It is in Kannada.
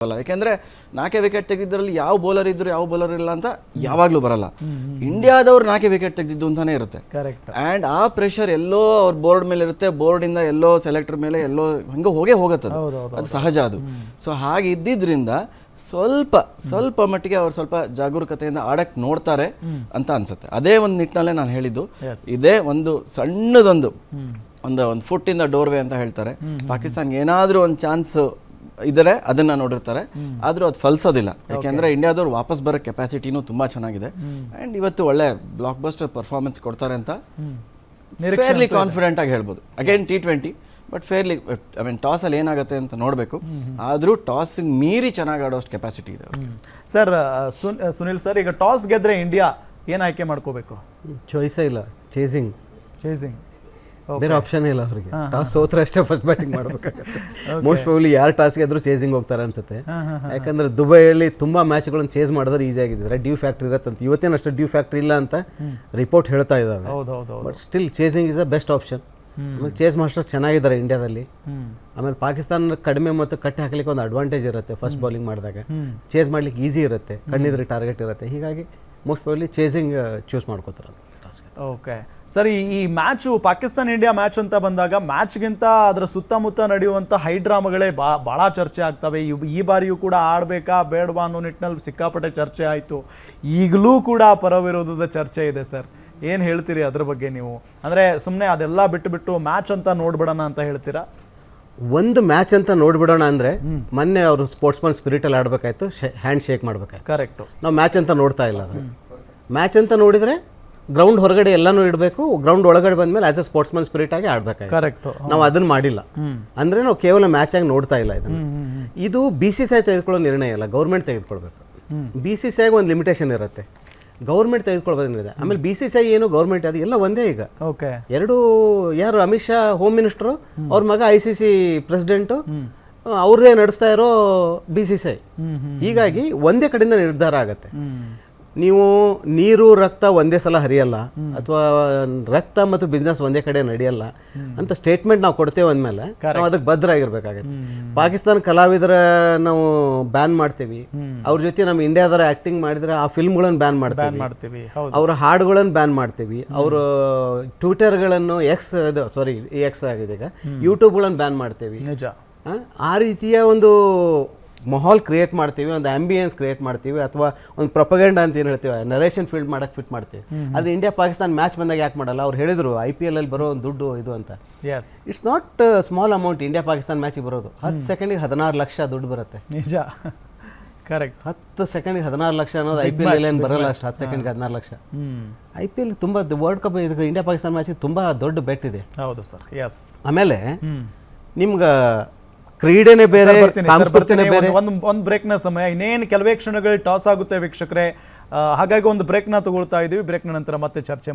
ಯಾಕೆಂದ್ರೆ 4 ವಿಕೆಟ್ ತೆಗೆದಿದ್ರಲ್ಲಿ ಯಾವ ಬೌಲರ್ ಇದ್ರು ಯಾವ ಬೌಲರ್ ಇಲ್ಲ ಅಂತ ಯಾವಾಗ್ಲೂ ಬರಲ್ಲ. ಇಂಡಿಯಾದವ್ರು 4 ವಿಕೆಟ್ ತೆಗೆದಿದ್ದು ಅಂತಾನೆ ಇರುತ್ತೆ. ಅಂಡ್ ಆ ಪ್ರೆಷರ್ ಎಲ್ಲೋ ಅವ್ರ ಬೋರ್ಡ್ ಮೇಲೆ ಇರುತ್ತೆ, ಬೋರ್ಡ್ ಇಂದ ಎಲ್ಲೋ ಸೆಲೆಕ್ಟರ್ ಮೇಲೆ ಎಲ್ಲೋ ಹಂಗೆ ಹೋಗತ್ತೆ, ಅದು ಸಹಜ ಅದು. ಸೊ ಹಾಗೆ ಇದ್ದಿದ್ರಿಂದ ಸ್ವಲ್ಪ ಮಟ್ಟಿಗೆ ಅವ್ರು ಸ್ವಲ್ಪ ಜಾಗರೂಕತೆಯಿಂದ ಆಡಕ್ ನೋಡ್ತಾರೆ ಅಂತ ಅನ್ಸುತ್ತೆ. ಅದೇ ಒಂದು ನಿಟ್ಟಿನಲ್ಲೇ ನಾನು ಹೇಳಿದ್ದು, ಇದೇ ಒಂದು ಸಣ್ಣದೊಂದು ಒಂದು ಫುಟ್ ಇಂದ ಡೋರ್ವೇ ಅಂತ ಹೇಳ್ತಾರೆ. ಪಾಕಿಸ್ತಾನ್ಗೆ ಏನಾದ್ರೂ ಒಂದು ಚಾನ್ಸ್ ಇದ್ರೆ ಅದನ್ನ ನೋಡಿರ್ತಾರೆ, ಆದ್ರೂ ಅದು ಫಲಿಸೋದಿಲ್ಲ. ಯಾಕೆಂದ್ರೆ ಇಂಡಿಯಾದವ್ರು ವಾಪಸ್ ಬರೋ ಕೆಪಾಸಿಟಿನೂ ತುಂಬಾ ಚೆನ್ನಾಗಿದೆ. ಅಂಡ್ ಇವತ್ತು ಒಳ್ಳೆ ಬ್ಲಾಕ್ ಬಸ್ಟರ್ ಪರ್ಫಾರ್ಮೆನ್ಸ್ ಕೊಡ್ತಾರೆ ಅಂತ ಫೇರ್ಲಿ ಕಾನ್ಫಿಡೆಂಟ್ ಆಗಿ ಹೇಳ್ಬೋದು. Again T20, but fairly I mean toss ಅಲ್ಲಿ ಏನಾಗುತ್ತೆ ಅಂತ ನೋಡಬೇಕು. ಆದ್ರೂ ಟಾಸ್ ಮೀರಿ ಚೆನ್ನಾಗಿ ಆಡೋಷ್ಟು ಕೆಪಾಸಿಟಿ ಇದೆ ಸರ್. ಸುನಿಲ್ ಸರ್, ಈಗ ಟಾಸ್ ಗೆದ್ರೆ ಇಂಡಿಯಾ ಏನ್ ಆಯ್ಕೆ ಮಾಡ್ಕೋಬೇಕು? ಚಾಯ್ಸೇ ಇಲ್ಲ, ಚೇಸಿಂಗ್. ಬೇರೆ ಆಪ್ಷನ್ ಇಲ್ಲ ಅವರಿಗೆ. ಟಾಸ್ ಸೋತ್ರೆ ಅಷ್ಟೇ ಫಸ್ಟ್ ಬ್ಯಾಟಿಂಗ್ ಮಾಡ್ಬೇಕಾಗುತ್ತೆ. ಮೋಸ್ಟ್ ಪ್ರಾಬಬ್ಲಿ ಯಾರು ಟಾಸ್ ಗೆದ್ರು ಚೇಸಿಂಗ್ ಹೋಗ್ತಾರೆ ಅನ್ಸುತ್ತೆ. ಯಾಕಂದ್ರೆ ದುಬೈಯಲ್ಲಿ ತುಂಬಾ ಮ್ಯಾಚ್ಗಳನ್ನು ಚೇಸ್ ಮಾಡಿದ್ರೆ ಈಸಿ ಆಗಿದ್ರೆ ಡ್ಯೂ ಫ್ಯಾಕ್ಟ್ರಿ ಇರತ್ತಂತ. ಇವತ್ತೇನು ಅಷ್ಟು ಡ್ಯೂ ಫ್ಯಾಕ್ಟ್ರಿ ಇಲ್ಲ ಅಂತ ರಿಪೋರ್ಟ್ ಹೇಳ್ತಾ ಇದ್ದಾವೆ. But still chasing is a best option. ಆಮೇಲೆ ಚೇಸ್ ಮಾಸ್ಟರ್ಸ್ ಚೆನ್ನಾಗಿದ್ದಾರೆ ಇಂಡಿಯಾದಲ್ಲಿ. ಆಮೇಲೆ ಪಾಕಿಸ್ತಾನ ಕಡಿಮೆ ಮತ್ತು ಕಟ್ಟಿ ಹಾಕ್ಲಿಕ್ಕೆ ಒಂದು ಅಡ್ವಾಂಟೇಜ್ ಇರುತ್ತೆ. ಫಸ್ಟ್ ಬೌಲಿಂಗ್ ಮಾಡಿದಾಗ ಚೇಸ್ ಮಾಡ್ಲಿಕ್ಕೆ ಈಸಿ ಇರುತ್ತೆ, ಕಣ್ಣಿದ್ರೆ ಟಾರ್ಗೆಟ್ ಇರುತ್ತೆ. ಹೀಗಾಗಿ ಮೋಸ್ಟ್ ಪ್ರಾಬಬ್ಲಿ ಚೇಸಿಂಗ್ ಚೂಸ್ ಮಾಡ್ಕೋತಾರೆ. ಓಕೆ ಸರ್, ಈ ಮ್ಯಾಚು ಪಾಕಿಸ್ತಾನ ಇಂಡಿಯಾ ಮ್ಯಾಚ್ ಅಂತ ಬಂದಾಗ ಮ್ಯಾಚ್ಗಿಂತ ಅದರ ಸುತ್ತಮುತ್ತ ನಡೆಯುವಂಥ ಹೈಡ್ರಾಮಾಗಳೇ ಭಾಳ ಚರ್ಚೆ ಆಗ್ತವೆ. ಈ ಬಾರಿಯೂ ಕೂಡ ಆಡಬೇಕಾ ಬೇಡವಾ ಅನ್ನೋ ನಿಟ್ಟಿನಲ್ಲಿ ಸಿಕ್ಕಾಪಟ್ಟೆ ಚರ್ಚೆ ಆಯಿತು. ಈಗಲೂ ಕೂಡ ಪರವಿರೋಧದ ಚರ್ಚೆ ಇದೆ ಸರ್. ಏನು ಹೇಳ್ತೀರಿ ಅದ್ರ ಬಗ್ಗೆ ನೀವು? ಅಂದರೆ ಸುಮ್ಮನೆ ಅದೆಲ್ಲ ಬಿಟ್ಟು ಮ್ಯಾಚ್ ಅಂತ ನೋಡ್ಬಿಡೋಣ ಅಂತ ಹೇಳ್ತೀರಾ? ಒಂದು ಮ್ಯಾಚ್ ಅಂತ ನೋಡ್ಬಿಡೋಣ ಅಂದರೆ ಮೊನ್ನೆ ಅವರು ಸ್ಪೋರ್ಟ್ಸ್ಮನ್ ಸ್ಪಿರಿಟಲ್ಲಿ ಆಡಬೇಕಾಯ್ತು, ಹ್ಯಾಂಡ್ ಶೇಕ್ ಮಾಡಬೇಕಾಯ್ತು. ಕರೆಕ್ಟು. ನಾವು ಮ್ಯಾಚ್ ಅಂತ ನೋಡ್ತಾ ಇಲ್ಲ. ಅದು ಮ್ಯಾಚ್ ಅಂತ ನೋಡಿದರೆ ಗ್ರೌಂಡ್ ಹೊರಗಡೆ ಎಲ್ಲಾನು ಇಡಬೇಕು, ಗ್ರೌಂಡ್ ಒಳಗಡೆ ಬಂದ್ಮೇಲೆ ಆಸ್ ಎ ಸ್ಪೋರ್ಟ್ಸ್ಮನ್ ಸ್ಪಿರಿಟ್ ಆಗಿ ಆಡ್ಬೇಕಾಯ್ತು. ಕರೆಕ್ಟ್. ನಾವು ಅದನ್ನ ಮಾಡಿಲ್ಲ ಅಂದ್ರೆ ನಾವು ಕೇವಲ ಮ್ಯಾಚ್ ಆಗಿ ನೋಡ್ತಾ ಇಲ್ಲ. ಇದು BCCI ತೆಗೆದುಕೊಳ್ಳೋ ನಿರ್ಣಯ ಅಲ್ಲ, ಗೌರ್ಮೆಂಟ್ ತೆಗೆದುಕೊಳ್ಬೇಕು. BCCIಗೆ ಒಂದು ಲಿಮಿಟೇಷನ್ ಇರುತ್ತೆ, ಗೌರ್ಮೆಂಟ್ ತೆಗೆದುಕೊಳ್ಬೋದಿದೆ. ಆಮೇಲೆ BCCI ಏನು ಗೌರ್ಮೆಂಟ್ ಅದು ಎಲ್ಲ ಒಂದೇ. ಈಗ ಎರಡು ಯಾರು ಅಮಿತ್ ಶಾ ಹೋಮ್ ಮಿನಿಸ್ಟರು, ಅವ್ರ ಮಗ ICC ಪ್ರೆಸಿಡೆಂಟು, ಅವ್ರದೇ ನಡೆಸ್ತಾ ಇರೋ BCCI. ಹೀಗಾಗಿ ಒಂದೇ ಕಡೆಯಿಂದ ನಿರ್ಧಾರ ಆಗತ್ತೆ. ನೀವು ನೀರು ರಕ್ತ ಒಂದೇ ಸಲ ಹರಿಯಲ್ಲ, ಅಥವಾ ರಕ್ತ ಮತ್ತು ಬಿಸ್ನೆಸ್ ಒಂದೇ ಕಡೆ ನಡೆಯಲ್ಲ ಅಂತ ಸ್ಟೇಟ್ಮೆಂಟ್ ನಾವು ಕೊಡ್ತೇವೆ ಅಂದಮೇಲೆ ನಾವು ಅದಕ್ಕೆ ಬದ್ಧ ಆಗಿರ್ಬೇಕಾಗತ್ತೆ. ಪಾಕಿಸ್ತಾನ ಕಲಾವಿದರ ನಾವು ಬ್ಯಾನ್ ಮಾಡ್ತೀವಿ, ಅವ್ರ ಜೊತೆ ನಮ್ಮ ಇಂಡಿಯಾದರ ಆಕ್ಟಿಂಗ್ ಮಾಡಿದ್ರೆ ಆ ಫಿಲ್ಮ್ಗಳನ್ನು ಬ್ಯಾನ್ ಮಾಡ್ತೀವಿ, ಅವ್ರ ಹಾಡುಗಳನ್ನು ಬ್ಯಾನ್ ಮಾಡ್ತೀವಿ, ಅವ್ರ ಟ್ವಿಟರ್ಗಳನ್ನು ಎಕ್ಸ್ ಆಗಿದೆ ಈಗ, ಯೂಟ್ಯೂಬ್ಗಳನ್ನು ಬ್ಯಾನ್ ಮಾಡ್ತೀವಿ. ಆ ರೀತಿಯ ಒಂದು ಮಾಹೋಲ್ ಕ್ರಿಯೇಟ್ ಮಾಡ್ತೀವಿ, ಒಂದು ಆಂಬಿಯನ್ಸ್ ಕ್ರಿಯೇಟ್ ಮಾಡ್ತೀವಿ, ಅಥವಾ ಒಂದು ಪ್ರೊಪಗಂಡಾ ಅಂತ ಏನು ಹೇಳ್ತೀವಿ, ನರೇಷನ್ ಫೀಲ್ಡ್ ಮಾಡಕ್ಕೆ ಫಿಟ್ ಮಾಡ್ತೀವಿ. ಆದರೆ ಇಂಡಿಯಾ ಪಾಕಿಸ್ತಾನ ಮ್ಯಾಚ್ ಬಂದಾಗ ಯಾಕೆ ಮಾಡಲ್ಲ? ಅವ್ರು ಹೇಳಿದ್ರು IPL ಅಲ್ಲಿ ಬರೋ ಒಂದು ದುಡ್ಡು ಇದು ಅಂತ. It's not small amount. India Pakistan ಮ್ಯಾಚಿಗೆ ಬರೋದು 10 ಸೆಕೆಂಡಿಗೆ 16 ಲಕ್ಷ ದುಡ್ಡು ಬರುತ್ತೆ. ನಿಜ, ಕರೆಕ್ಟ್. 10 ಸೆಕೆಂಡಿಗೆ 16 ಲಕ್ಷ ಅನ್ನೋದು IPL ಏನು ಬರಲ್ಲ ಅಷ್ಟು. 10 ಸೆಕೆಂಡ್ಗೆ 16 ಲಕ್ಷ. IPL ತುಂಬ ವರ್ಲ್ಡ್ ಕಪ್ ಇದು ಇಂಡಿಯಾ ಪಾಕಿಸ್ತಾನ ಮ್ಯಾಚಿಗೆ ತುಂಬ ದೊಡ್ಡ ಬೆಟ್ ಇದೆ. ಹೌದು ಸರ್. ಎಸ್. ಆಮೇಲೆ ನಿಮ್ಗೆ ಕ್ರೀಡೆನೇ ಬೇರೆ, ಸಂಸ್ಕೃತಿನೇ ಬೇರೆ. ಒಂದು ಬ್ರೇಕ್ನ ಸಮಯ, ಇನ್ನೇನು ಕೆಲವೇ ಕ್ಷಣಗಳು ಟಾಸ್ ಆಗುತ್ತೆ ವೀಕ್ಷಕರೇ. ಹಾಗಾಗಿ ಒಂದು ಬ್ರೇಕ್ನ ತಗೊಳ್ತಾ ಇದೀವಿ. ಬ್ರೇಕ್ನ ನಂತರ ಮತ್ತೆ ಚರ್ಚೆ